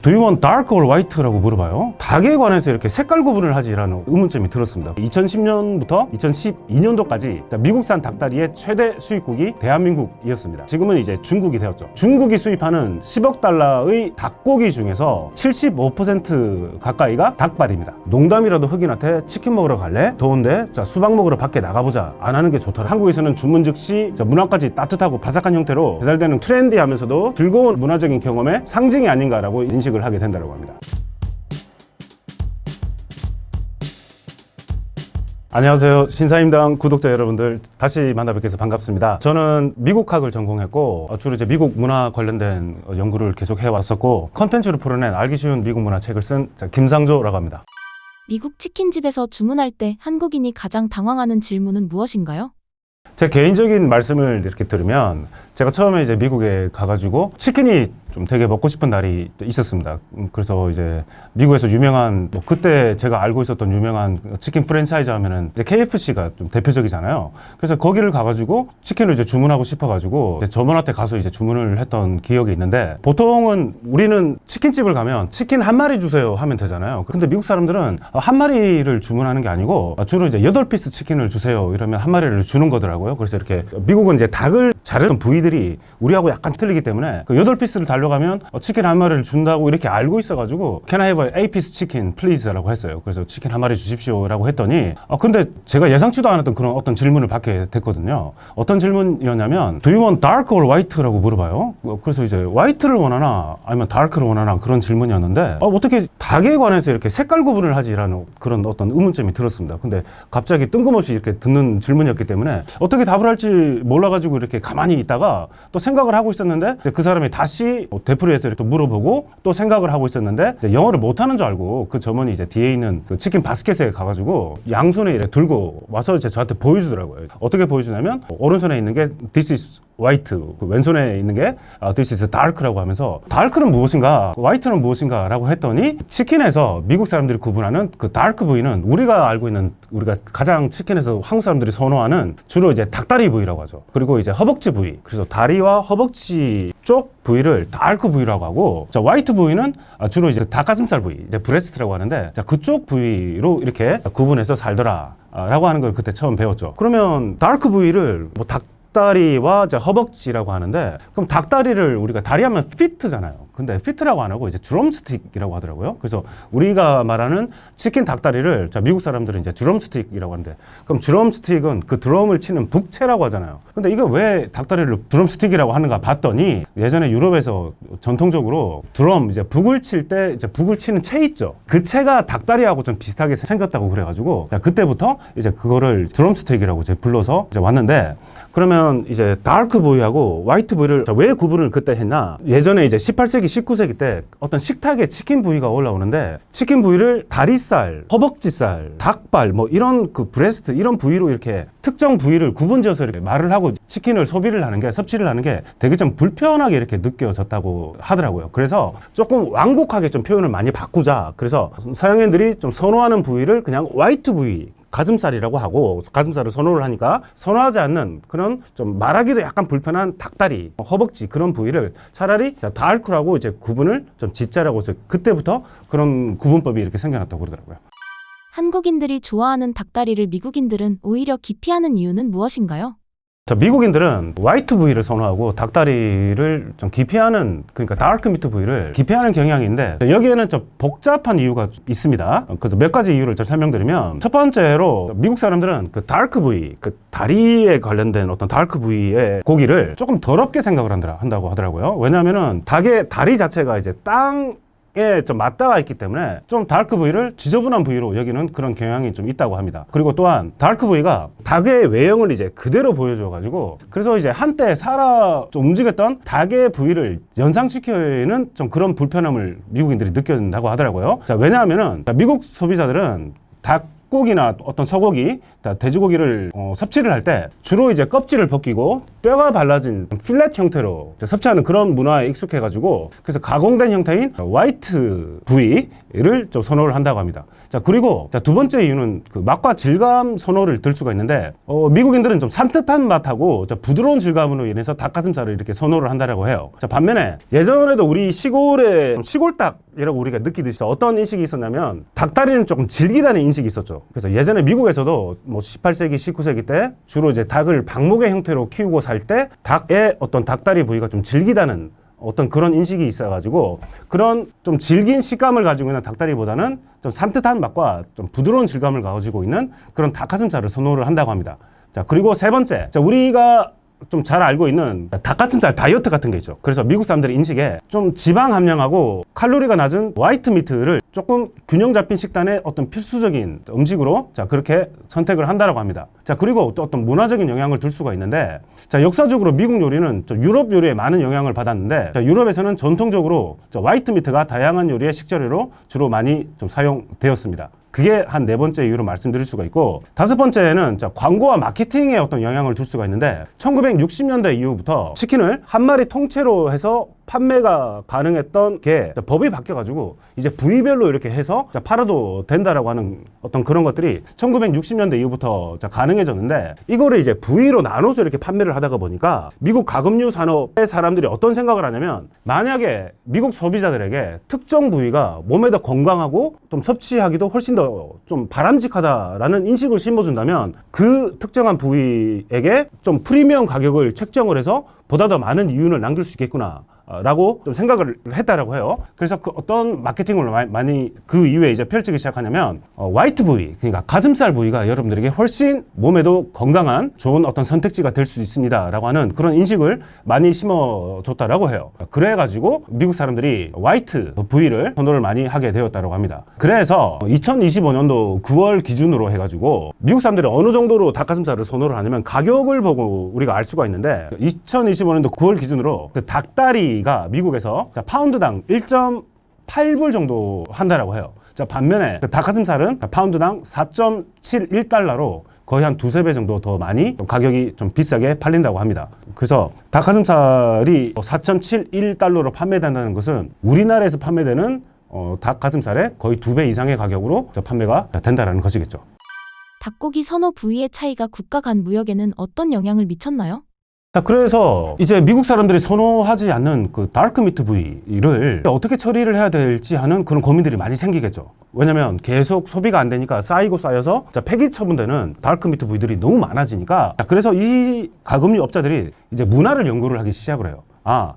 Do you want dark or white라고 물어봐요. 닭에 관해서 이렇게 색깔 구분을 하지라는 의문점이 들었습니다. 2010년부터 2012년도까지 미국산 닭다리의 최대 수입국이 대한민국이었습니다. 지금은 이제 중국이 되었죠. 중국이 수입하는 10억 달러의 닭고기 중에서 75% 가까이가 닭발입니다. 농담이라도 흑인한테 치킨 먹으러 갈래? 더운데 수박 먹으러 밖에 나가보자. 안 하는 게 좋더라. 한국에서는 주문 즉시 문화까지 따뜻하고 바삭한 형태로 배달되는 트렌디하면서도 즐거운 문화적인 경험의 상징이 아닌가라고 인식을 하게 된다고 합니다. 안녕하세요. 신사임당 구독자 여러분들, 다시 만나 뵙게 해서 반갑습니다. 저는 미국학을 전공했고 주로 이제 미국 문화 관련된 연구를 계속 해왔었고, 컨텐츠로 풀어낸 알기 쉬운 미국 문화 책을 쓴 김상조라고 합니다. 미국 치킨집에서 주문할 때 한국인이 가장 당황하는 질문은 무엇인가요? 제 개인적인 말씀을 이렇게 들으면, 제가 처음에 이제 미국에 가가지고 치킨이 좀 되게 먹고 싶은 날이 있었습니다. 그래서 이제 미국에서 유명한, 그때 제가 알고 있었던 유명한 치킨 프랜차이즈 하면은 이제 KFC가 좀 대표적이잖아요. 그래서 거기를 가가지고 치킨을 이제 주문하고 싶어가지고 점원한테 가서 이제 주문을 했던 기억이 있는데, 보통은 우리는 치킨집을 가면 치킨 한 마리 주세요 하면 되잖아요. 근데 미국 사람들은 한 마리를 주문하는 게 아니고 주로 이제 8피스 치킨을 주세요 이러면 한 마리를 주는 거더라고요. 그래서 이렇게 미국은 이제 닭을 자르는 부위들이 우리하고 약간 틀리기 때문에 그 8피스를 달려가면 치킨 한 마리를 준다고 이렇게 알고 있어가지고 Can I have an 8piece chicken please? 라고 했어요. 그래서 치킨 한 마리 주십시오 라고 했더니 근데 제가 예상치도 않았던 그런 어떤 질문을 받게 됐거든요. 어떤 질문이었냐면 Do you want dark or white? 라고 물어봐요. 그래서 이제 white를 원하나 아니면 dark를 원하나 그런 질문이었는데 어떻게 닭에 관해서 이렇게 색깔 구분을 하지라는 그런 어떤 의문점이 들었습니다. 근데 갑자기 뜬금없이 이렇게 듣는 질문이었기 때문에 어떻게 답을 할지 몰라가지고 이렇게 가만히 있다가 또 생각을 하고 있었는데, 그 사람이 다시 되풀이해서 이렇게 물어보고 또 생각을 하고 있었는데, 영어를 못하는 줄 알고 그 점원이 이제 뒤에 있는 그 치킨 바스켓에 가가지고 양손에 이렇게 들고 와서 이제 저한테 보여주더라고요. 어떻게 보여주냐면 오른손에 있는 게 This is white, 그 왼손에 있는 게 This is dark라고 하면서 dark는 무엇인가, white는 무엇인가 라고 했더니, 치킨에서 미국 사람들이 구분하는 그 dark 부위는 우리가 알고 있는, 우리가 가장 치킨에서 한국 사람들이 선호하는 주로 이제 닭다리 부위라고 하죠. 그리고 이제 허벅지 부위, 그래서 다리와 허벅지 쪽 부위를 dark 부위라고 하고, 화이트 부위는 주로 이제 닭가슴살 부위, 이제 브레스트라고 하는데, 그쪽 부위로 이렇게 구분해서 살더라 라고 하는 걸 그때 처음 배웠죠. 그러면 dark 부위를 닭다리와 허벅지라고 하는데, 그럼 닭다리를 우리가 다리하면 피트잖아요. 근데 피트라고 안 하고 이제 드럼스틱이라고 하더라고요. 그래서 우리가 말하는 치킨 닭다리를 미국 사람들은 이제 드럼스틱이라고 하는데, 그럼 드럼스틱은 그 드럼을 치는 북채라고 하잖아요. 근데 이거 왜 닭다리를 드럼스틱이라고 하는가 봤더니, 예전에 유럽에서 전통적으로 드럼, 이제 북을 칠 때 이제 북을 치는 채 있죠. 그 채가 닭다리하고 좀 비슷하게 생겼다고 그래가지고 그때부터 이제 그거를 드럼스틱이라고 이제 불러서 이제 왔는데, 그러면 이제 다크 부위하고 화이트 부위를 왜 구분을 그때 했나? 예전에 이제 18세기, 19세기 때 어떤 식탁에 치킨 부위가 올라오는데, 치킨 부위를 다리살, 허벅지살, 닭발, 이런 그 브레스트, 이런 부위로 이렇게 특정 부위를 구분지어서 이렇게 말을 하고 치킨을 소비를 하는 게, 섭취를 하는 게 되게 좀 불편하게 이렇게 느껴졌다고 하더라고요. 그래서 조금 완곡하게 좀 표현을 많이 바꾸자. 그래서 서양인들이 좀 선호하는 부위를 그냥 화이트 부위, 가슴살이라고 하고, 가슴살을 선호를 하니까 선호하지 않는 그런 좀 말하기도 약간 불편한 닭다리, 허벅지, 그런 부위를 차라리 다크라고 이제 구분을 좀 짓자라고 해서 그때부터 그런 구분법이 이렇게 생겨났다고 그러더라고요. 한국인들이 좋아하는 닭다리를 미국인들은 오히려 기피하는 이유는 무엇인가요? 미국인들은 화이트 부위를 선호하고 닭다리를 좀 기피하는, 그러니까 다크 미트 부위를 기피하는 경향인데, 여기에는 좀 복잡한 이유가 있습니다. 그래서 몇 가지 이유를 좀 설명드리면, 첫 번째로 미국 사람들은 그 다크 부위, 그 다리에 관련된 어떤 다크 부위의 고기를 조금 더럽게 생각을 한다고 하더라고요. 왜냐하면은 닭의 다리 자체가 이제 땅에 좀 맞닿아 있기 때문에 좀 다크 부위를 지저분한 부위로 여기는 그런 경향이 좀 있다고 합니다. 그리고 또한 다크 부위가 닭의 외형을 이제 그대로 보여줘가지고, 그래서 이제 한때 좀 움직였던 닭의 부위를 연상시키는 좀 그런 불편함을 미국인들이 느낀다고 하더라고요. 왜냐하면은 미국 소비자들은 닭 닭고기나 어떤 소고기, 돼지고기를 섭취를 할 때 주로 이제 껍질을 벗기고 뼈가 발라진 필렛 형태로 이제 섭취하는 그런 문화에 익숙해가지고 그래서 가공된 형태인 화이트 부위를 좀 선호를 한다고 합니다. 자, 그리고 자, 두 번째 이유는 그 맛과 질감 선호를 들 수가 있는데 미국인들은 좀 산뜻한 맛하고 부드러운 질감으로 인해서 닭가슴살을 이렇게 선호를 한다라고 해요. 자, 반면에 예전에도 우리 시골에 시골닭이라고 우리가 느끼듯이 어떤 인식이 있었냐면 닭다리는 조금 질기다는 인식이 있었죠. 그래서 예전에 미국에서도 뭐 18세기, 19세기 때 주로 이제 닭을 방목의 형태로 키우고 살 때 닭의 어떤 닭다리 부위가 좀 질기다는 어떤 그런 인식이 있어가지고 그런 좀 질긴 식감을 가지고 있는 닭다리보다는 좀 산뜻한 맛과 좀 부드러운 질감을 가지고 있는 그런 닭가슴살을 선호를 한다고 합니다. 자, 그리고 세 번째, 자, 우리가 좀 잘 알고 있는 닭가슴살 다이어트 같은 게 있죠. 그래서 미국 사람들의 인식에 좀 지방 함량하고 칼로리가 낮은 화이트 미트를 조금 균형 잡힌 식단의 어떤 필수적인 음식으로 자, 그렇게 선택을 한다라고 합니다. 자, 그리고 또 어떤 문화적인 영향을 줄 수가 있는데 자, 역사적으로 미국 요리는 좀 유럽 요리에 많은 영향을 받았는데 자, 유럽에서는 전통적으로 화이트 미트가 다양한 요리의 식재료로 주로 많이 좀 사용되었습니다. 그게 한 네 번째 이유로 말씀드릴 수가 있고 다섯 번째는 광고와 마케팅에 어떤 영향을 줄 수가 있는데 1960년대 이후부터 치킨을 한 마리 통째로 해서 판매가 가능했던 게 법이 바뀌어가지고 이제 부위별로 이렇게 해서 팔아도 된다라고 하는 어떤 그런 것들이 1960년대 이후부터 가능해졌는데 이거를 이제 부위로 나눠서 이렇게 판매를 하다가 보니까 미국 가금류 산업의 사람들이 어떤 생각을 하냐면 만약에 미국 소비자들에게 특정 부위가 몸에 더 건강하고 좀 섭취하기도 훨씬 더 좀 바람직하다라는 인식을 심어준다면 그 특정한 부위에게 좀 프리미엄 가격을 책정을 해서 보다 더 많은 이윤을 남길 수 있겠구나 라고 좀 생각을 했다라고 해요. 그래서 그 어떤 마케팅을 많이 그 이후에 이제 펼치기 시작하냐면 화이트 부위, 그러니까 가슴살 부위가 여러분들에게 훨씬 몸에도 건강한 좋은 어떤 선택지가 될 수 있습니다 라고 하는 그런 인식을 많이 심어줬다라고 해요. 그래가지고 미국 사람들이 화이트 부위를 선호를 많이 하게 되었다고 합니다. 그래서 2025년도 9월 기준으로 해가지고 미국 사람들이 어느 정도로 닭가슴살을 선호를 하냐면 가격을 보고 우리가 알 수가 있는데 2025년도 9월 기준으로 그 닭다리 가 미국에서 파운드당 1.8불 정도 한다라고 해요. 자, 반면에 닭가슴살은 파운드당 4.71달러로 거의 한 두세 배 정도 더 많이 가격이 좀 비싸게 팔린다고 합니다. 그래서 닭가슴살이 4.71달러로 판매된다는 것은 우리나라에서 판매되는 닭가슴살의 거의 2배 이상의 가격으로 판매가 된다는 것이겠죠. 닭고기 선호 부위의 차이가 국가 간 무역에는 어떤 영향을 미쳤나요? 자, 그래서 이제 미국 사람들이 선호하지 않는 그 다크미트 부위를 어떻게 처리를 해야 될지 하는 그런 고민들이 많이 생기겠죠. 왜냐면 계속 소비가 안 되니까 쌓이고 쌓여서 폐기 처분되는 다크미트 부위들이 너무 많아지니까 그래서 이 가금류 업자들이 이제 문화를 연구를 하기 시작을 해요.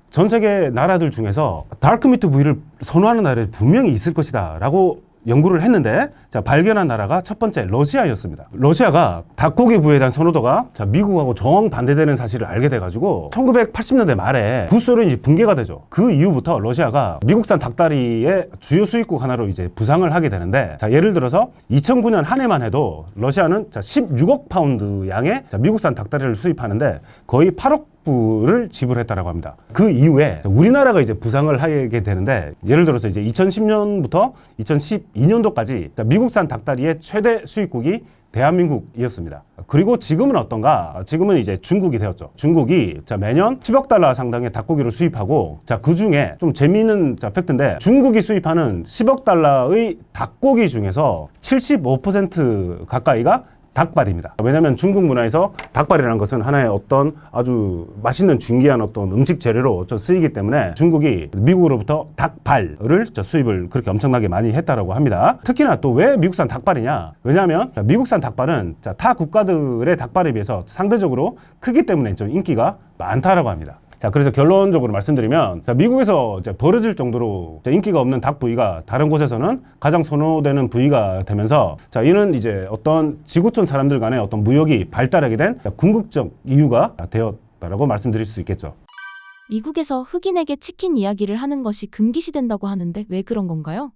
전 세계 나라들 중에서 다크미트 부위를 선호하는 나라들이 분명히 있을 것이다 라고 연구를 했는데 발견한 나라가 첫 번째 러시아였습니다. 러시아가 닭고기 부위에 대한 선호도가 미국하고 정반대되는 사실을 알게 돼가지고 1980년대 말에 구소련이 붕괴가 되죠. 그 이후부터 러시아가 미국산 닭다리의 주요 수입국 하나로 이제 부상을 하게 되는데 예를 들어서 2009년 한 해만 해도 러시아는 16억 파운드 양의 미국산 닭다리를 수입하는데 거의 8억 불을 지불했다라고 합니다. 그 이후에 우리나라가 이제 부상을 하게 되는데 예를 들어서 이제 2010년부터 2012년도까지 미국산 닭다리의 최대 수입국이 대한민국이었습니다. 그리고 지금은 어떤가? 지금은 이제 중국이 되었죠. 중국이 매년 10억 달러 상당의 닭고기를 수입하고 그 중에 좀 재미있는 팩트인데 중국이 수입하는 10억 달러의 닭고기 중에서 75% 가까이가 닭발입니다. 왜냐하면 중국 문화에서 닭발이라는 것은 하나의 어떤 아주 맛있는 중귀한 어떤 음식 재료로 쓰이기 때문에 중국이 미국으로부터 닭발을 수입을 그렇게 엄청나게 많이 했다라고 합니다. 특히나 또 왜 미국산 닭발이냐? 왜냐하면 미국산 닭발은 타 국가들의 닭발에 비해서 상대적으로 크기 때문에 좀 인기가 많다라고 합니다. 그래서 결론적으로 말씀드리면 미국에서 버려질 정도로 인기가 없는 닭 부위가 다른 곳에서는 가장 선호되는 부위가 되면서 이는 이제 어떤 지구촌 사람들 간의 어떤 무역이 발달하게 된 궁극적 이유가 되었다라고 말씀드릴 수 있겠죠. 미국에서 흑인에게 치킨 이야기를 하는 것이 금기시된다고 하는데 왜 그런 건가요?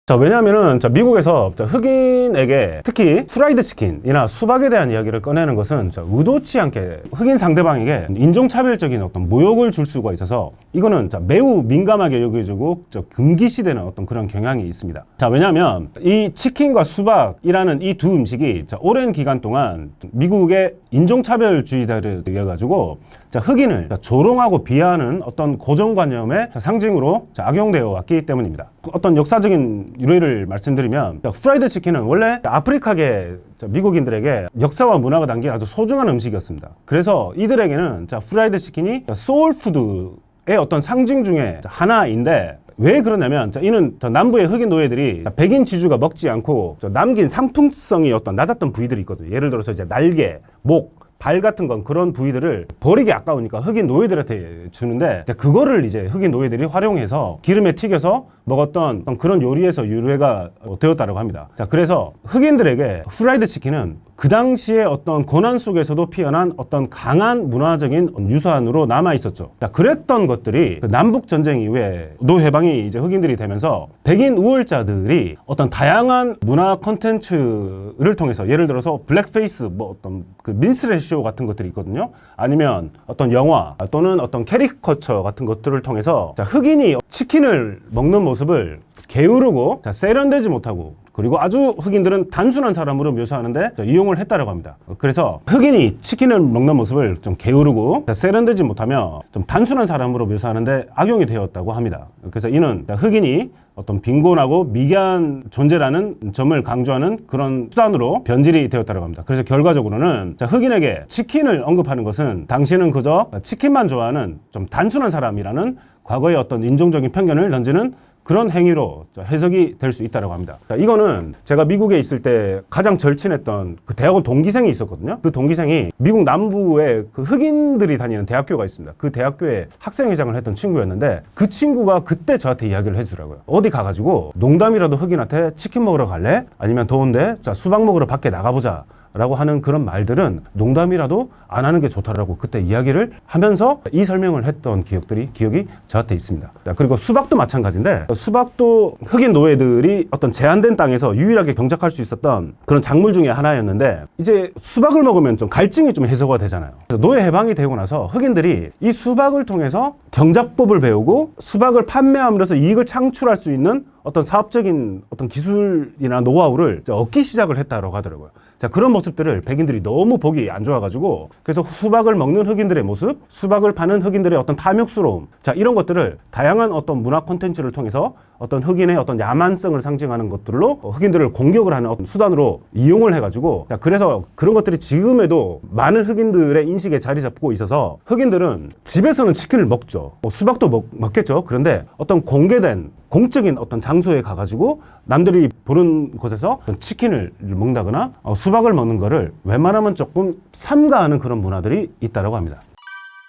자, 왜냐하면은 미국에서 흑인에게 특히 프라이드 치킨이나 수박에 대한 이야기를 꺼내는 것은 의도치 않게 흑인 상대방에게 인종차별적인 어떤 모욕을 줄 수가 있어서 이거는 매우 민감하게 여겨지고 금기시되는 어떤 그런 경향이 있습니다. 자, 왜냐하면 이 치킨과 수박이라는 이 두 음식이 오랜 기간 동안 미국의 인종차별주의자를 이겨가지고 흑인을 조롱하고 비하하는 어떤 고정관념의 상징으로 악용되어 왔기 때문입니다. 어떤 역사적인 유래를 말씀드리면 프라이드 치킨은 원래 아프리카계 미국인들에게 역사와 문화가 담긴 아주 소중한 음식이었습니다. 그래서 이들에게는 프라이드 치킨이 소울푸드의 어떤 상징 중에 하나인데, 왜 그러냐면 이는 남부의 흑인 노예들이 백인 지주가 먹지 않고 남긴 상품성이 어떤 낮았던 부위들이 있거든요. 예를 들어서 이제 날개, 목, 발 같은 건 그런 부위들을 버리기 아까우니까 흑인 노예들한테 주는데, 그거를 이제 흑인 노예들이 활용해서 기름에 튀겨서 먹었던 그런 요리에서 유래가 되었다고 합니다. 자, 그래서 흑인들에게 프라이드 치킨은 그 당시에 어떤 고난 속에서도 피어난 어떤 강한 문화적인 유산으로 남아 있었죠. 자, 그랬던 것들이 남북 전쟁 이후에 노해방이 이제 흑인들이 되면서 백인 우월자들이 어떤 다양한 문화 콘텐츠를 통해서, 예를 들어서 블랙페이스, 어떤 그 민스트레 쇼 같은 것들이 있거든요. 아니면 어떤 영화 또는 어떤 캐리커처 같은 것들을 통해서 흑인이 치킨을 먹는 모습을 게으르고 세련되지 못하고, 그리고 아주 흑인들은 단순한 사람으로 묘사하는데 이용을 했다고 합니다. 그래서 흑인이 치킨을 먹는 모습을 좀 게으르고 세련되지 못하며 좀 단순한 사람으로 묘사하는데 악용이 되었다고 합니다. 그래서 이는 흑인이 어떤 빈곤하고 미개한 존재라는 점을 강조하는 그런 수단으로 변질이 되었다고 합니다. 그래서 결과적으로는 흑인에게 치킨을 언급하는 것은 당신은 그저 치킨만 좋아하는 좀 단순한 사람이라는 과거의 어떤 인종적인 편견을 던지는 그런 행위로 해석이 될 수 있다고 합니다. 이거는 제가 미국에 있을 때 가장 절친했던 그 대학원 동기생이 있었거든요. 그 동기생이 미국 남부에 그 흑인들이 다니는 대학교가 있습니다. 그 대학교에 학생회장을 했던 친구였는데, 그 친구가 그때 저한테 이야기를 해주더라고요. 어디 가가지고 농담이라도 흑인한테 치킨 먹으러 갈래? 아니면 더운데 수박 먹으러 밖에 나가보자 라고 하는 그런 말들은 농담이라도 안 하는 게 좋다라고 그때 이야기를 하면서 이 설명을 했던 기억이 저한테 있습니다. 자, 그리고 수박도 마찬가지인데, 수박도 흑인 노예들이 어떤 제한된 땅에서 유일하게 경작할 수 있었던 그런 작물 중에 하나였는데, 이제 수박을 먹으면 좀 갈증이 좀 해소가 되잖아요. 그래서 노예 해방이 되고 나서 흑인들이 이 수박을 통해서 경작법을 배우고 수박을 판매함으로써 이익을 창출할 수 있는 어떤 사업적인 어떤 기술이나 노하우를 얻기 시작을 했다고 하더라고요. 자, 그런 모습들을 백인들이 너무 보기 안 좋아가지고, 그래서 수박을 먹는 흑인들의 모습, 수박을 파는 흑인들의 어떤 탐욕스러움, 자, 이런 것들을 다양한 어떤 문화 콘텐츠를 통해서 어떤 흑인의 어떤 야만성을 상징하는 것들로 흑인들을 공격을 하는 어떤 수단으로 이용을 해가지고, 자, 그래서 그런 것들이 지금에도 많은 흑인들의 인식에 자리 잡고 있어서 흑인들은 집에서는 치킨을 먹죠. 수박도 먹겠죠. 그런데 어떤 공개된 공적인 어떤 장소에 가가지고 남들이 보는 곳에서 치킨을 먹는다거나 수박을 먹는 거를 웬만하면 조금 삼가하는 그런 문화들이 있다고 합니다.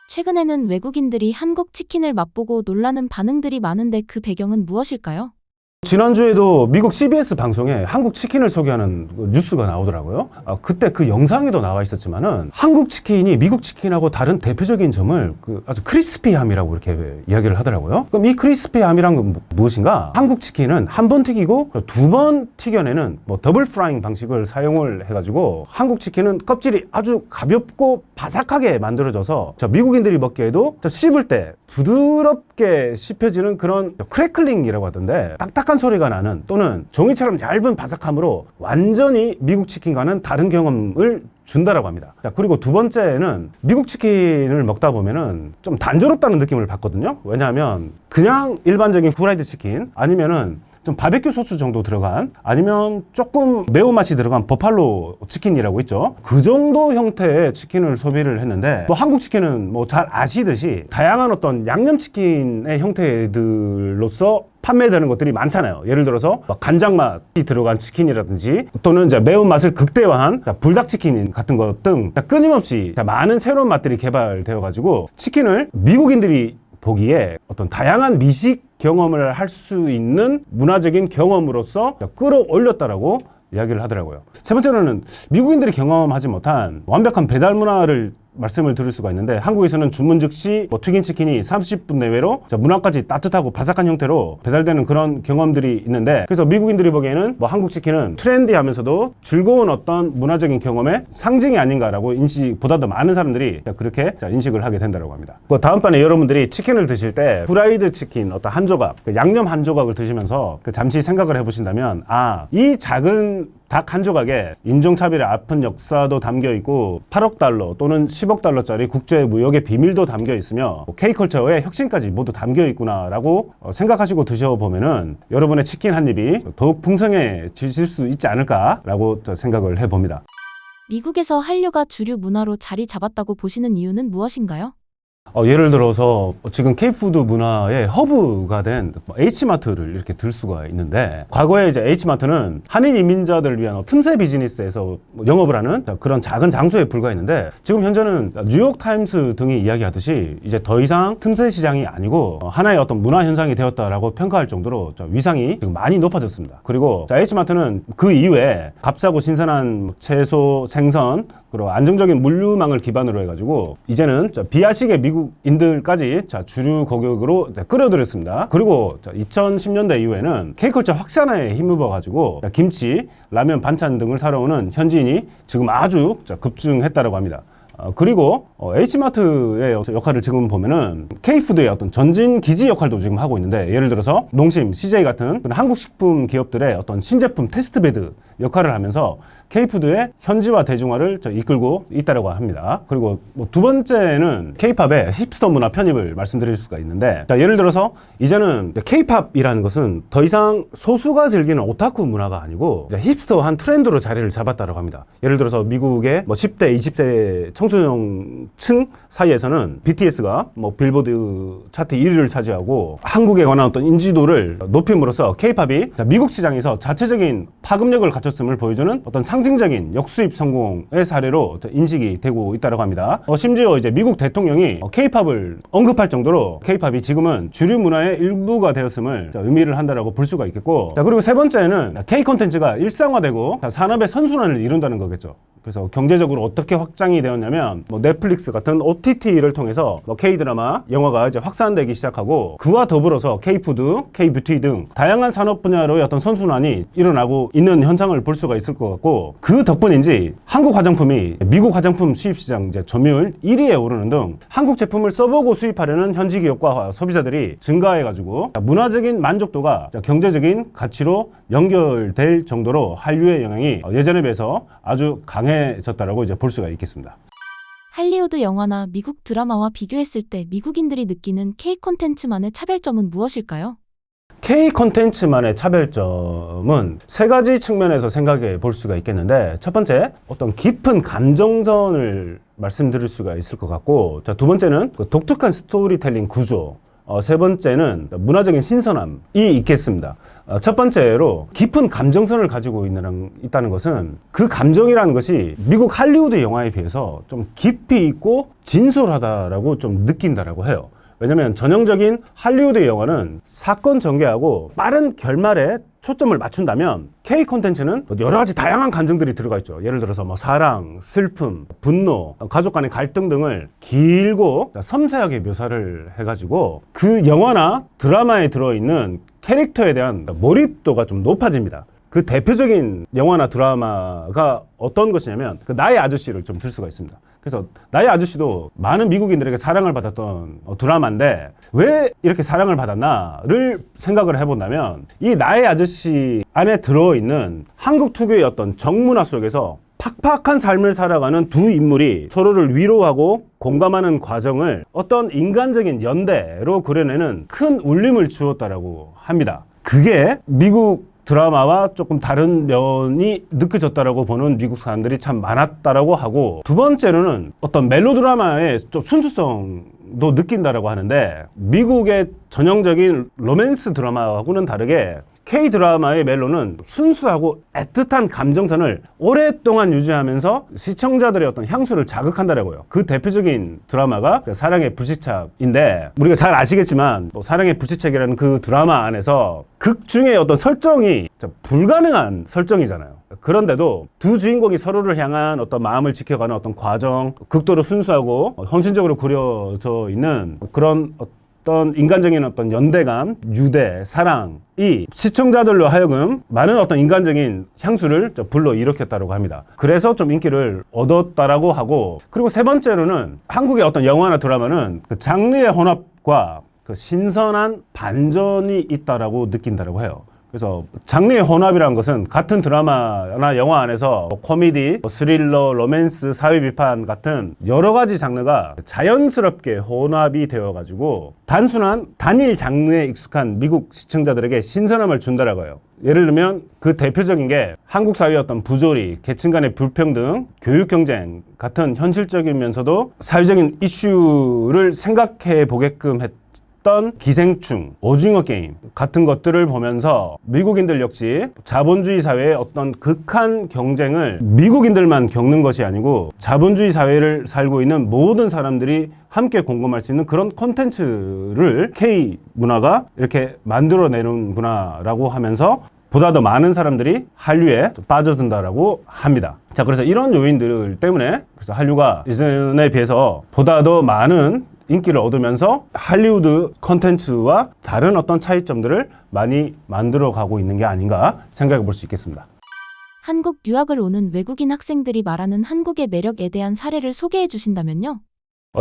최근에는 외국인들이 한국 치킨을 맛보고 놀라는 반응들이 많은데 그 배경은 무엇일까요? 지난주에도 미국 CBS 방송에 한국 치킨을 소개하는 뉴스가 나오더라고요. 그때 그 영상에도 나와 있었지만은 한국 치킨이 미국 치킨하고 다른 대표적인 점을 아주 크리스피함이라고 이렇게 이야기를 하더라고요. 그럼 이 크리스피함이란 건 무엇인가? 한국 치킨은 한 번 튀기고 두 번 튀겨내는 더블 프라잉 방식을 사용을 해가지고 한국 치킨은 껍질이 아주 가볍고 바삭하게 만들어져서 미국인들이 먹기에도 씹을 때 부드럽게 씹혀지는 그런 크래클링이라고 하던데, 딱딱한 소리가 나는, 또는 종이처럼 얇은 바삭함으로 완전히 미국 치킨과는 다른 경험을 준다라고 합니다. 자, 그리고 두 번째는 미국 치킨을 먹다 보면은 좀 단조롭다는 느낌을 받거든요. 왜냐하면 그냥 일반적인 후라이드 치킨 아니면은 좀 바베큐 소스 정도 들어간, 아니면 조금 매운맛이 들어간 버팔로 치킨이라고 있죠. 그 정도 형태의 치킨을 소비를 했는데, 한국 치킨은 잘 아시듯이 다양한 어떤 양념치킨의 형태들로서 판매되는 것들이 많잖아요. 예를 들어서 간장맛이 들어간 치킨이라든지, 또는 이제 매운맛을 극대화한 불닭치킨 같은 것 등 끊임없이 많은 새로운 맛들이 개발되어 가지고 치킨을 미국인들이 보기에 어떤 다양한 미식 경험을 할 수 있는 문화적인 경험으로서 끌어올렸다라고 이야기를 하더라고요. 세 번째로는 미국인들이 경험하지 못한 완벽한 배달 문화를 말씀을 드릴 수가 있는데 한국에서는 주문 즉시 뭐 튀긴 치킨이 30분 내외로 문 앞까지 따뜻하고 바삭한 형태로 배달되는 그런 경험들이 있는데 그래서 미국인들이 보기에는 뭐 한국 치킨은 트렌디하면서도 즐거운 어떤 문화적인 경험의 상징이 아닌가라고 인식보다 더 많은 사람들이 그렇게 인식을 하게 된다고 합니다. 그 다음번에 여러분들이 치킨을 드실 때 프라이드 치킨 어떤 한 조각, 양념 한 조각을 드시면서 잠시 생각을 해보신다면 이 작은 닭 한 조각에 인종차별의 아픈 역사도 담겨 있고 8억 달러 또는 10억 달러짜리 국제 무역의 비밀도 담겨 있으며 K컬처의 혁신까지 모두 담겨 있구나라고 생각하시고 드셔보면은 여러분의 치킨 한 입이 더욱 풍성해지실 수 있지 않을까라고 생각을 해봅니다. 미국에서 한류가 주류 문화로 자리 잡았다고 보시는 이유는 무엇인가요? 예를 들어서 지금 K푸드 문화의 허브가 된 H마트를 이렇게 들 수가 있는데 과거에 이제 H마트는 한인 이민자들을 위한 틈새 비즈니스에서 영업을 하는 그런 작은 장소에 불과했는데 지금 현재는 뉴욕타임스 등이 이야기하듯이 이제 더 이상 틈새 시장이 아니고 하나의 어떤 문화 현상이 되었다라고 평가할 정도로 위상이 지금 많이 높아졌습니다. 그리고 H마트는 그 이후에 값싸고 신선한 채소, 생선 그리고 안정적인 물류망을 기반으로 해가지고 이제는 비아식의 미국인들까지 주류 고객으로 끌어들였습니다. 그리고 2010년대 이후에는 K컬처 확산에 힘입어가지고 김치, 라면, 반찬 등을 사러 오는 현지인이 지금 아주 급증했다고 합니다. 그리고 H마트의 역할을 지금 보면은 K푸드의 어떤 전진 기지 역할도 지금 하고 있는데 예를 들어서 농심, CJ 같은 한국 식품 기업들의 어떤 신제품 테스트베드 역할을 하면서 K푸드의 현지화 대중화를 이끌고 있다고 합니다. 그리고 두 번째는 K팝의 힙스터 문화 편입을 말씀드릴 수가 있는데 예를 들어서 이제는 K팝이라는 것은 더 이상 소수가 즐기는 오타쿠 문화가 아니고 힙스터한 트렌드로 자리를 잡았다고 합니다. 예를 들어서 미국의 10대, 20대 청소년층 사이에서는 BTS가 빌보드 차트 1위를 차지하고 한국에 관한 어떤 인지도를 높임으로써 K팝이 미국 시장에서 자체적인 파급력을 갖췄음을 보여주는 어떤 상징적인 역수입 성공의 사례로 인식이 되고 있다고 합니다. 심지어 이제 미국 대통령이 K-팝을 언급할 정도로 K-팝이 지금은 주류 문화의 일부가 되었음을 의미를 한다라고 볼 수가 있겠고, 그리고 세 번째는 K 콘텐츠가 일상화되고 산업의 선순환을 이룬다는 거겠죠. 그래서 경제적으로 어떻게 확장이 되었냐면 넷플릭스 같은 OTT를 통해서 K-드라마, 영화가 이제 확산되기 시작하고 그와 더불어서 K-푸드, K-뷰티 등 다양한 산업 분야로의 어떤 선순환이 일어나고 있는 현상을 볼 수가 있을 것 같고, 그 덕분인지 한국 화장품이 미국 화장품 수입 시장 이제 점유율 1위에 오르는 등 한국 제품을 써보고 수입하려는 현지 기업과 소비자들이 증가해가지고 문화적인 만족도가 경제적인 가치로 연결될 정도로 한류의 영향이 예전에 비해서 아주 강해졌다라고 이제 볼 수가 있겠습니다. 할리우드 영화나 미국 드라마와 비교했을 때 미국인들이 느끼는 K 콘텐츠만의 차별점은 무엇일까요? K 콘텐츠만의 차별점은 세 가지 측면에서 생각해 볼 수가 있겠는데, 첫 번째, 어떤 깊은 감정선을 말씀드릴 수가 있을 것 같고, 자, 두 번째는 독특한 스토리텔링 구조, 세 번째는 문화적인 신선함이 있겠습니다. 첫 번째로 깊은 감정선을 가지고 있다는 것은 그 감정이라는 것이 미국 할리우드 영화에 비해서 좀 깊이 있고 진솔하다라고 좀 느낀다라고 해요. 왜냐면 전형적인 할리우드 영화는 사건 전개하고 빠른 결말에 초점을 맞춘다면 K 콘텐츠는 여러 가지 다양한 감정들이 들어가 있죠. 예를 들어서 사랑, 슬픔, 분노, 가족 간의 갈등 등을 길고 섬세하게 묘사를 해가지고 그 영화나 드라마에 들어있는 캐릭터에 대한 몰입도가 좀 높아집니다. 그 대표적인 영화나 드라마가 어떤 것이냐면 나의 아저씨를 좀 들 수가 있습니다. 그래서 나의 아저씨도 많은 미국인들에게 사랑을 받았던 드라마인데 왜 이렇게 사랑을 받았나를 생각을 해본다면 이 나의 아저씨 안에 들어있는 한국 특유의 어떤 정문화 속에서 팍팍한 삶을 살아가는 두 인물이 서로를 위로하고 공감하는 과정을 어떤 인간적인 연대로 그려내는 큰 울림을 주었다라고 합니다. 그게 미국 드라마와 조금 다른 면이 느껴졌다라고 보는 미국 사람들이 참 많았다라고 하고, 두 번째로는 어떤 멜로드라마의 좀 순수성도 느낀다라고 하는데, 미국의 전형적인 로맨스 드라마하고는 다르게 K-드라마의 멜로는 순수하고 애틋한 감정선을 오랫동안 유지하면서 시청자들의 어떤 향수를 자극한다라고 해요. 그 대표적인 드라마가 사랑의 불시착인데, 우리가 잘 아시겠지만 사랑의 불시착이라는 그 드라마 안에서 극 중에 어떤 설정이 불가능한 설정이잖아요. 그런데도 두 주인공이 서로를 향한 어떤 마음을 지켜가는 어떤 과정, 극도로 순수하고 헌신적으로 그려져 있는 그런 어떤 인간적인 어떤 연대감, 유대, 사랑이 시청자들로 하여금 많은 어떤 인간적인 향수를 불러일으켰다고 합니다. 그래서 좀 인기를 얻었다라고 하고, 그리고 세 번째로는 한국의 어떤 영화나 드라마는 그 장르의 혼합과 그 신선한 반전이 있다라고 느낀다라고 해요. 그래서 장르의 혼합이라는 것은 같은 드라마나 영화 안에서 코미디, 스릴러, 로맨스, 사회 비판 같은 여러 가지 장르가 자연스럽게 혼합이 되어가지고 단순한 단일 장르에 익숙한 미국 시청자들에게 신선함을 준다라고 해요. 예를 들면 그 대표적인 게 한국 사회의 어떤 부조리, 계층 간의 불평등, 교육 경쟁 같은 현실적이면서도 사회적인 이슈를 생각해 보게끔 했던 기생충, 오징어 게임 같은 것들을 보면서 미국인들 역시 자본주의 사회의 어떤 극한 경쟁을 미국인들만 겪는 것이 아니고 자본주의 사회를 살고 있는 모든 사람들이 함께 공감할 수 있는 그런 콘텐츠를 K 문화가 이렇게 만들어내는구나 라고 하면서 보다 더 많은 사람들이 한류에 빠져든다라고 합니다. 자, 그래서 이런 요인들 때문에 그래서 한류가 예전에 비해서 보다 더 많은 인기를 얻으면서 할리우드 컨텐츠와 다른 어떤 차이점들을 많이 만들어가고 있는 게 아닌가 생각해 볼 수 있겠습니다. 한국 유학을 오는 외국인 학생들이 말하는 한국의 매력에 대한 사례를 소개해 주신다면요?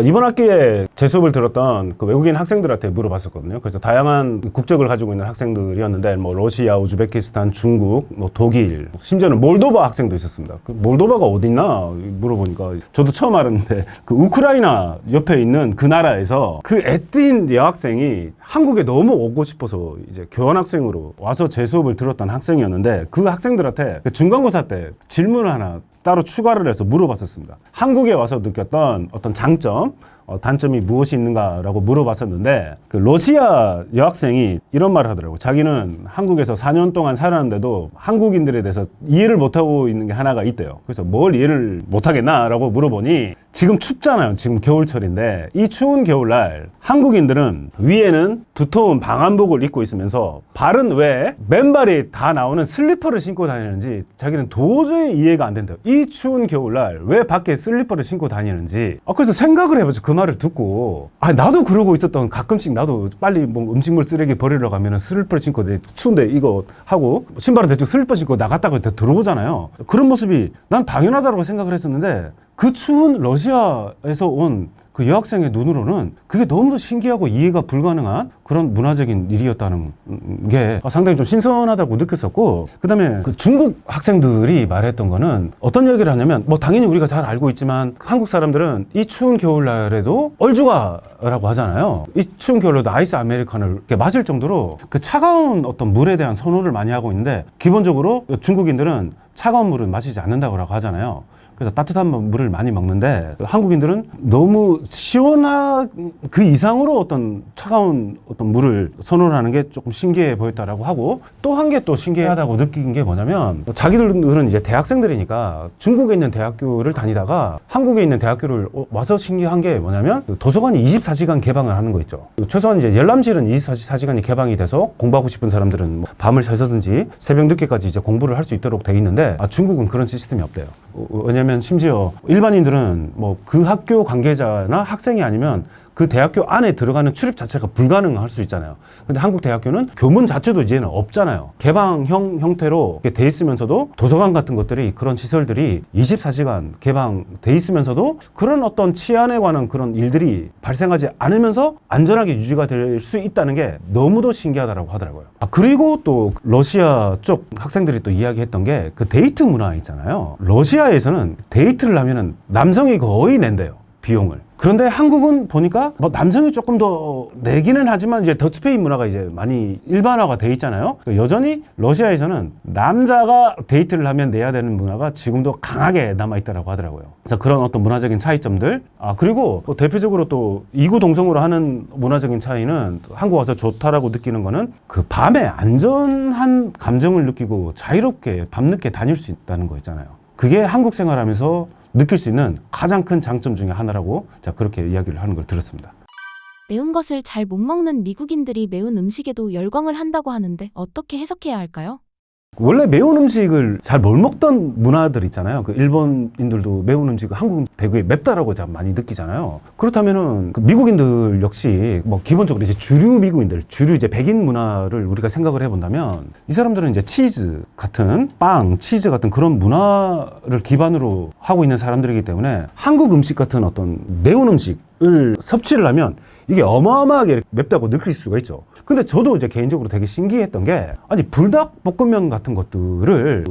이번 학기에 제 수업을 들었던 그 외국인 학생들한테 물어봤었거든요. 그래서 다양한 국적을 가지고 있는 학생들이었는데 뭐 러시아, 우즈베키스탄, 중국, 뭐 독일, 심지어는 몰도바 학생도 있었습니다. 그 몰도바가 어디 있나 물어보니까 저도 처음 알았는데 그 우크라이나 옆에 있는 그 나라에서 그 애띤 여학생이 한국에 너무 오고 싶어서 이제 교환학생으로 와서 제 수업을 들었던 학생이었는데 그 학생들한테 그 중간고사 때 질문을 하나 따로 추가를 해서 물어봤었습니다. 한국에 와서 느꼈던 어떤 장점, 단점이 무엇이 있는가라고 물어봤었는데 그 러시아 여학생이 이런 말을 하더라고요. 자기는 한국에서 4년 동안 살았는데도 한국인들에 대해서 이해를 못하고 있는 게 하나가 있대요. 그래서 뭘 이해를 못하겠나라고 물어보니 지금 춥잖아요. 지금 겨울철인데 이 추운 겨울날 한국인들은 위에는 두터운 방한복을 입고 있으면서 발은 왜 맨발이 다 나오는 슬리퍼를 신고 다니는지 자기는 도저히 이해가 안 된대요. 이 추운 겨울날 왜 밖에 슬리퍼를 신고 다니는지. 그래서 생각을 해보죠. 그 말을 듣고 나도 그러고 있었던, 가끔씩 나도 빨리 뭐 음식물 쓰레기 버리러 가면은 슬리퍼를 신고 추운데 이거 하고 신발은 대충 슬리퍼 신고 나갔다가 들어오잖아요. 그런 모습이 난 당연하다고 생각을 했었는데 그 추운 러시아에서 온 그 여학생의 눈으로는 그게 너무도 신기하고 이해가 불가능한 그런 문화적인 일이었다는 게 상당히 좀 신선하다고 느꼈었고, 그 다음에 그 중국 학생들이 말했던 거는 어떤 얘기를 하냐면 뭐 당연히 우리가 잘 알고 있지만 한국 사람들은 이 추운 겨울날에도 얼죽아라고 하잖아요. 이 추운 겨울에도 아이스 아메리카노를 이렇게 마실 정도로 그 차가운 어떤 물에 대한 선호를 많이 하고 있는데 기본적으로 중국인들은 차가운 물은 마시지 않는다고 하잖아요. 그래서 따뜻한 물을 많이 먹는데 한국인들은 너무 시원한 그 이상으로 어떤 차가운 어떤 물을 선호하는 게 조금 신기해 보였다라고 하고, 또 한 게 또 신기하다고 느낀 게 뭐냐면 자기들은 이제 대학생들이니까 중국에 있는 대학교를 다니다가 한국에 있는 대학교를 와서 신기한 게 뭐냐면 도서관이 24시간 개방을 하는 거 있죠. 최소한 이제 열람실은 24시간이 개방이 돼서 공부하고 싶은 사람들은 뭐 밤을 새서든지 새벽 늦게까지 이제 공부를 할 수 있도록 돼 있는데 중국은 그런 시스템이 없대요. 왜냐면 심지어 일반인들은 뭐 그 학교 관계자나 학생이 아니면 그 대학교 안에 들어가는 출입 자체가 불가능할 수 있잖아요. 근데 한국 대학교는 교문 자체도 이제는 없잖아요. 개방형 형태로 돼 있으면서도 도서관 같은 것들이, 그런 시설들이 24시간 개방돼 있으면서도 그런 어떤 치안에 관한 그런 일들이 발생하지 않으면서 안전하게 유지가 될 수 있다는 게 너무도 신기하다고 하더라고요. 그리고 또 러시아 쪽 학생들이 또 이야기했던 게 그 데이트 문화 있잖아요. 러시아에서는 데이트를 하면은 남성이 거의 낸대요, 비용을. 그런데 한국은 보니까 뭐 남성이 조금 더 내기는 하지만 이제 더치페이 문화가 이제 많이 일반화가 돼 있잖아요. 여전히 러시아에서는 남자가 데이트를 하면 내야 되는 문화가 지금도 강하게 남아있다고 하더라고요. 그래서 그런 어떤 문화적인 차이점들, 그리고 또 대표적으로 또 이구동성으로 하는 문화적인 차이는 한국 와서 좋다라고 느끼는 거는 그 밤에 안전한 감정을 느끼고 자유롭게 밤늦게 다닐 수 있다는 거 있잖아요. 그게 한국 생활하면서 느낄 수 있는 가장 큰 장점 중에 하나라고 제가 그렇게 이야기를 하는 걸 들었습니다. 매운 것을 잘 못 먹는 미국인들이 매운 음식에도 열광을 한다고 하는데 어떻게 해석해야 할까요? 원래 매운 음식을 잘 못 먹던 문화들 있잖아요. 그 일본인들도 매운 음식을 한국 되게 맵다라고 잘 많이 느끼잖아요. 그렇다면은 그 미국인들 역시 뭐 기본적으로 이제 주류 미국인들, 주류 이제 백인 문화를 우리가 생각을 해본다면 이 사람들은 이제 치즈 같은 빵, 치즈 같은 그런 문화를 기반으로 하고 있는 사람들이기 때문에 한국 음식 같은 어떤 매운 음식을 섭취를 하면 이게 어마어마하게 맵다고 느낄 수가 있죠. 근데 저도 이제 개인적으로 되게 신기했던 게 아니 불닭볶음면 같은 것들을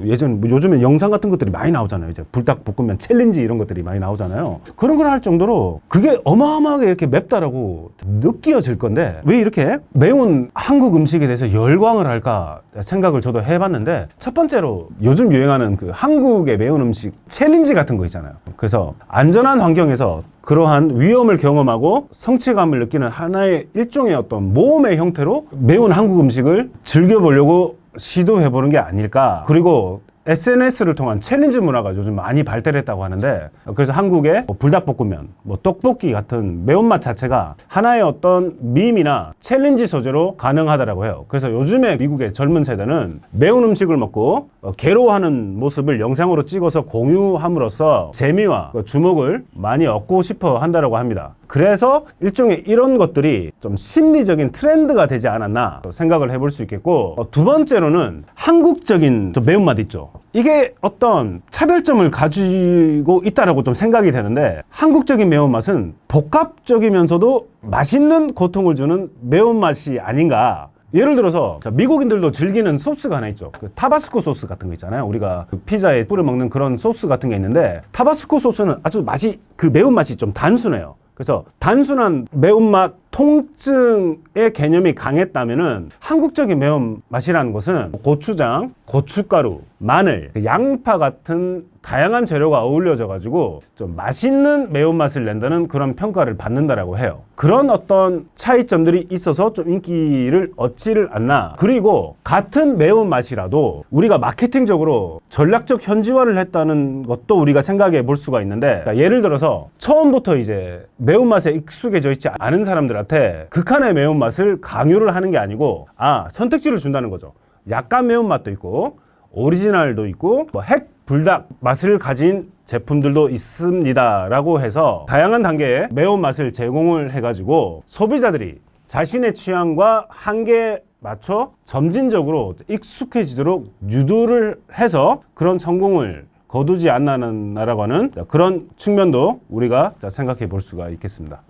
요즘에 영상 같은 것들이 많이 나오잖아요. 이제 불닭볶음면 챌린지 이런 것들이 많이 나오잖아요. 그런 걸 할 정도로 그게 어마어마하게 이렇게 맵다라고 느껴질 건데 왜 이렇게 매운 한국 음식에 대해서 열광을 할까 생각을 저도 해봤는데 첫 번째로 요즘 유행하는 그 한국의 매운 음식 챌린지 같은 거 있잖아요. 그래서 안전한 환경에서 그러한 위험을 경험하고 성취감을 느끼는 하나의 일종의 어떤 모험의 형태로 매운 한국 음식을 즐겨보려고 시도해보는 게 아닐까. 그리고 SNS를 통한 챌린지 문화가 요즘 많이 발달했다고 하는데 그래서 한국의 뭐 불닭볶음면, 뭐 떡볶이 같은 매운맛 자체가 하나의 어떤 밈이나 챌린지 소재로 가능하다고 해요. 그래서 요즘에 미국의 젊은 세대는 매운 음식을 먹고 괴로워하는 모습을 영상으로 찍어서 공유함으로써 재미와 주목을 많이 얻고 싶어 한다고 합니다. 그래서 일종의 이런 것들이 좀 심리적인 트렌드가 되지 않았나 생각을 해볼 수 있겠고 두 번째로는 한국적인 매운맛 있죠. 이게 어떤 차별점을 가지고 있다라고 좀 생각이 되는데 한국적인 매운맛은 복합적이면서도 맛있는 고통을 주는 매운맛이 아닌가. 예를 들어서 미국인들도 즐기는 소스가 하나 있죠. 그 타바스코 소스 같은 거 있잖아요. 우리가 그 피자에 뿌려 먹는 그런 소스 같은 게 있는데 타바스코 소스는 아주 맛이 그 매운맛이 좀 단순해요. 그래서 단순한 매운맛 통증의 개념이 강했다면은 한국적인 매운맛이라는 것은 고추장, 고춧가루, 마늘, 양파 같은 다양한 재료가 어울려져 가지고 좀 맛있는 매운맛을 낸다는 그런 평가를 받는다라고 해요. 그런 어떤 차이점들이 있어서 좀 인기를 얻지를 않나. 그리고 같은 매운맛이라도 우리가 마케팅적으로 전략적 현지화를 했다는 것도 우리가 생각해 볼 수가 있는데 예를 들어서 처음부터 이제 매운맛에 익숙해져 있지 않은 사람들한테 극한의 매운맛을 강요를 하는 게 아니고 선택지를 준다는 거죠. 약간 매운맛도 있고 오리지널도 있고 뭐 핵 불닭 맛을 가진 제품들도 있습니다 라고 해서 다양한 단계의 매운맛을 제공을 해가지고 소비자들이 자신의 취향과 한계에 맞춰 점진적으로 익숙해지도록 유도를 해서 그런 성공을 거두지 않나라고 하는 그런 측면도 우리가 생각해 볼 수가 있겠습니다.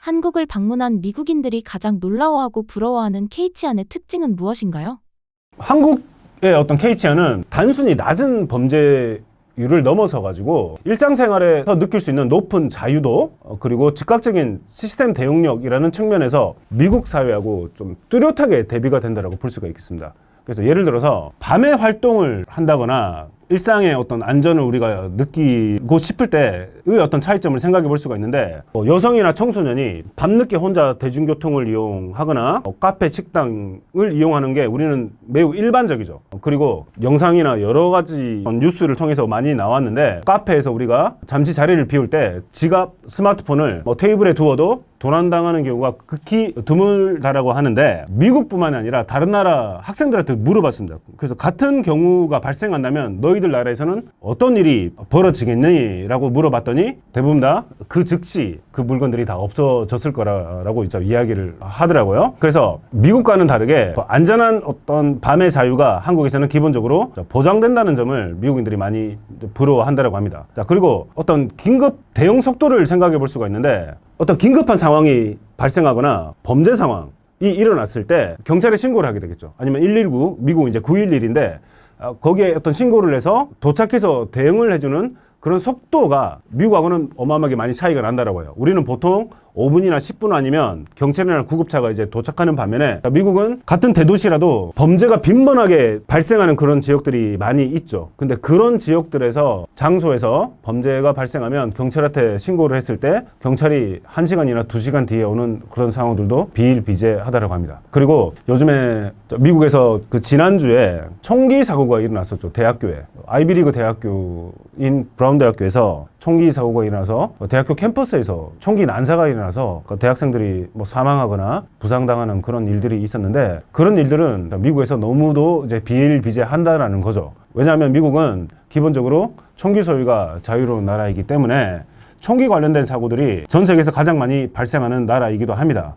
한국을 방문한 미국인들이 가장 놀라워하고 부러워하는 KC안의 특징은 무엇인가요? 한국의 어떤 KC안은 단순히 낮은 범죄율을 넘어서 가지고 일상생활에서 느낄 수 있는 높은 자유도 그리고 즉각적인 시스템 대응력이라는 측면에서 미국 사회하고 좀 뚜렷하게 대비가 된다고 볼 수가 있겠습니다. 그래서 예를 들어서 밤에 활동을 한다거나 일상의 어떤 안전을 우리가 느끼고 싶을 때의 어떤 차이점을 생각해 볼 수가 있는데 여성이나 청소년이 밤늦게 혼자 대중교통을 이용하거나 카페, 식당을 이용하는 게 우리는 매우 일반적이죠. 그리고 영상이나 여러 가지 뉴스를 통해서 많이 나왔는데 카페에서 우리가 잠시 자리를 비울 때 지갑, 스마트폰을 테이블에 두어도 도난당하는 경우가 극히 드물다라고 하는데 미국뿐만 아니라 다른 나라 학생들한테 물어봤습니다. 그래서 같은 경우가 발생한다면 너희들 나라에서는 어떤 일이 벌어지겠니? 라고 물어봤더니 대부분 다 그 즉시 그 물건들이 다 없어졌을 거라고 이야기를 하더라고요. 그래서 미국과는 다르게 안전한 어떤 밤의 자유가 한국에서는 기본적으로 보장된다는 점을 미국인들이 많이 부러워한다고 합니다. 그리고 어떤 긴급 대응 속도를 생각해 볼 수가 있는데 어떤 긴급한 상황이 발생하거나 범죄 상황이 일어났을 때 경찰에 신고를 하게 되겠죠. 아니면 119, 미국 이제 911인데 거기에 어떤 신고를 해서 도착해서 대응을 해주는 그런 속도가 미국하고는 어마어마하게 많이 차이가 난다라고 해요. 우리는 보통 5분이나 10분 아니면 경찰이나 구급차가 이제 도착하는 반면에 미국은 같은 대도시라도 범죄가 빈번하게 발생하는 그런 지역들이 많이 있죠. 근데 그런 지역들에서 장소에서 범죄가 발생하면 경찰한테 신고를 했을 때 경찰이 1시간이나 2시간 뒤에 오는 그런 상황들도 비일비재하다고 합니다. 그리고 요즘에 미국에서 그 지난주에 총기 사고가 일어났었죠. 대학교에. 아이비리그 대학교인 브라운 대학교에서 총기 사고가 일어나서 대학교 캠퍼스에서 총기 난사가 일어났습니다. 일어나서 그 대학생들이 뭐 사망하거나 부상당하는 그런 일들이 있었는데 그런 일들은 미국에서 너무도 이제 비일비재한다라는 거죠. 왜냐하면 미국은 기본적으로 총기 소유가 자유로운 나라이기 때문에 총기 관련된 사고들이 전 세계에서 가장 많이 발생하는 나라이기도 합니다.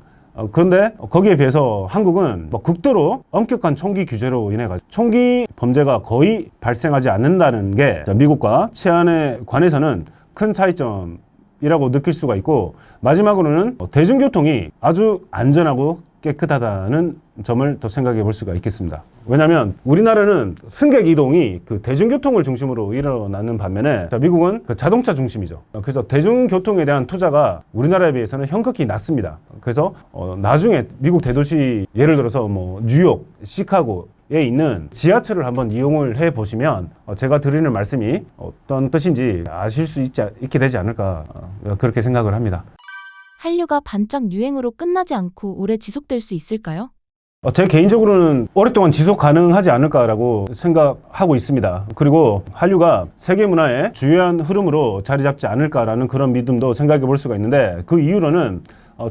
그런데 거기에 비해서 한국은 뭐 극도로 엄격한 총기 규제로 인해 총기 범죄가 거의 발생하지 않는다는 게 미국과 치안에 관해서는 큰 차이점이라고 느낄 수가 있고, 마지막으로는 대중교통이 아주 안전하고 깨끗하다는 점을 또 생각해 볼 수가 있겠습니다. 왜냐하면 우리나라는 승객 이동이 그 대중교통을 중심으로 일어나는 반면에 미국은 그 자동차 중심이죠. 그래서 대중교통에 대한 투자가 우리나라에 비해서는 현격히 낮습니다. 그래서 나중에 미국 대도시 예를 들어서 뭐 뉴욕, 시카고에 있는 지하철을 한번 이용을 해 보시면 제가 드리는 말씀이 어떤 뜻인지 아실 수 있게 되지 않을까 그렇게 생각을 합니다. 한류가 반짝 유행으로 끝나지 않고 오래 지속될 수 있을까요? 제 개인적으로는 오랫동안 지속 가능하지 않을까라고 생각하고 있습니다. 그리고 한류가 세계 문화의 주요한 흐름으로 자리 잡지 않을까라는 그런 믿음도 생각해 볼 수가 있는데, 그 이유로는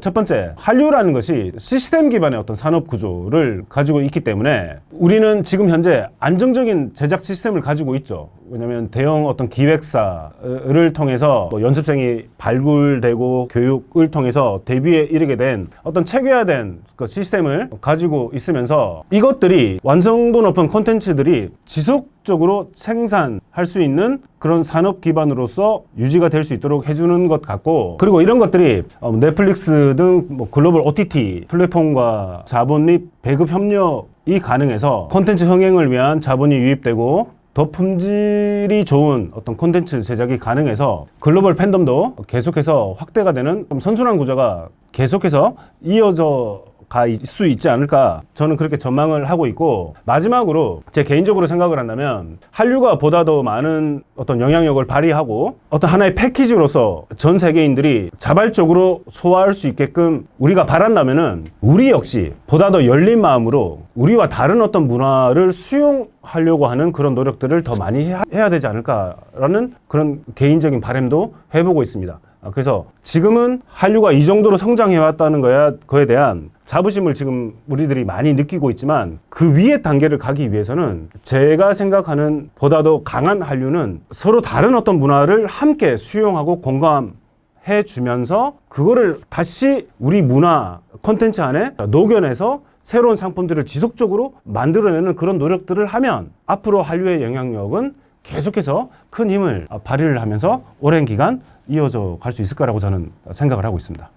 첫 번째, 한류라는 것이 시스템 기반의 어떤 산업 구조를 가지고 있기 때문에 우리는 지금 현재 안정적인 제작 시스템을 가지고 있죠. 왜냐하면 대형 어떤 기획사를 통해서 연습생이 발굴되고 교육을 통해서 데뷔에 이르게 된 어떤 체계화된 그 시스템을 가지고 있으면서 이것들이 완성도 높은 콘텐츠들이 지속적으로 생산할 수 있는 그런 산업 기반으로서 유지가 될 수 있도록 해주는 것 같고, 그리고 이런 것들이 넷플릭스 등 뭐 글로벌 OTT 플랫폼과 자본 및 배급 협력이 가능해서 콘텐츠 흥행을 위한 자본이 유입되고 더 품질이 좋은 어떤 콘텐츠 제작이 가능해서 글로벌 팬덤도 계속해서 확대가 되는 좀 선순환 구조가 계속해서 이어져 갈 수 있지 않을까, 저는 그렇게 전망을 하고 있고, 마지막으로 제 개인적으로 생각을 한다면 한류가 보다 더 많은 어떤 영향력을 발휘하고 어떤 하나의 패키지로서 전 세계인들이 자발적으로 소화할 수 있게끔 우리가 바란다면은 우리 역시 보다 더 열린 마음으로 우리와 다른 어떤 문화를 수용하려고 하는 그런 노력들을 더 많이 해야 되지 않을까라는 그런 개인적인 바람도 해보고 있습니다. 그래서 지금은 한류가 이 정도로 성장해왔다는 거에 대한 자부심을 지금 우리들이 많이 느끼고 있지만, 그 위의 단계를 가기 위해서는 제가 생각하는 보다 더 강한 한류는 서로 다른 어떤 문화를 함께 수용하고 공감해 주면서 그거를 다시 우리 문화 콘텐츠 안에 녹여내서 새로운 상품들을 지속적으로 만들어내는 그런 노력들을 하면 앞으로 한류의 영향력은 계속해서 큰 힘을 발휘를 하면서 오랜 기간 이어져 갈 수 있을 거라고 저는 생각을 하고 있습니다.